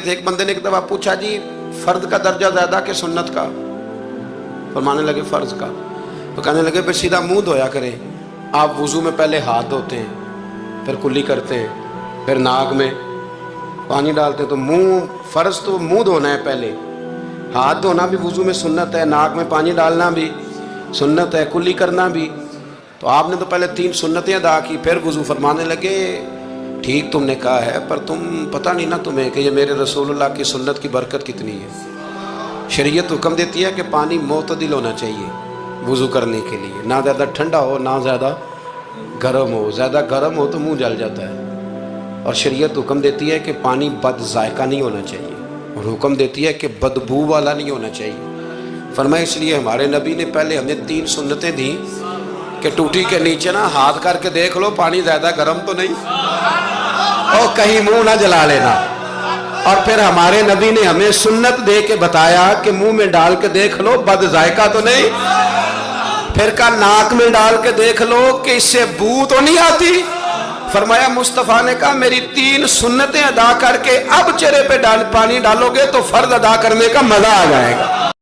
تھے، ایک بندے نے ایک دفعہ پوچھا جی فرد کا درجہ زیادہ کہ سنت کا؟ فرمانے لگے فرض کا۔ تو کہنے لگے پھر سیدھا منہ دھویا کریں، آپ وضو میں پہلے ہاتھ دھوتے ہیں، پھر کلی کرتے ہیں، پھر ناک میں پانی ڈالتے ہیں، تو منہ فرض تو منہ دھونا ہے پہلے، ہاتھ دھونا بھی وضو میں سنت ہے، ناک میں پانی ڈالنا بھی سنت ہے، کلی کرنا بھی۔ تو آپ نے تو پہلے 3 سنتیں ادا کی پھر وضو۔ فرمانے لگے ٹھیک تم نے کہا ہے، پر تم پتہ نہیں نا تمہیں کہ یہ میرے رسول اللہ کی سنت کی برکت کتنی ہے۔ شریعت حکم دیتی ہے کہ پانی معتدل ہونا چاہیے وضو کرنے کے لیے، نہ زیادہ ٹھنڈا ہو نہ زیادہ گرم ہو، زیادہ گرم ہو تو منہ جل جاتا ہے۔ اور شریعت حکم دیتی ہے کہ پانی بد ذائقہ نہیں ہونا چاہیے، اور حکم دیتی ہے کہ بدبو والا نہیں ہونا چاہیے۔ فرمایا اس لیے ہمارے نبی نے پہلے ہمیں 3 سنتیں دیں کہ ٹوٹی کے نیچے نا ہاتھ کر کے دیکھ لو پانی زیادہ گرم تو نہیں، اور کہیں منہ نہ جلا لینا۔ اور پھر ہمارے نبی نے ہمیں سنت دے کے بتایا کہ منہ میں ڈال کے دیکھ لو بد ذائقہ تو نہیں، پھر کہا ناک میں ڈال کے دیکھ لو کہ اس سے بو تو نہیں آتی۔ فرمایا مصطفیٰ نے کہا میری 3 سنتیں ادا کر کے اب چہرے پہ پانی ڈالو گے تو فرض ادا کرنے کا مزہ آ جائے گا۔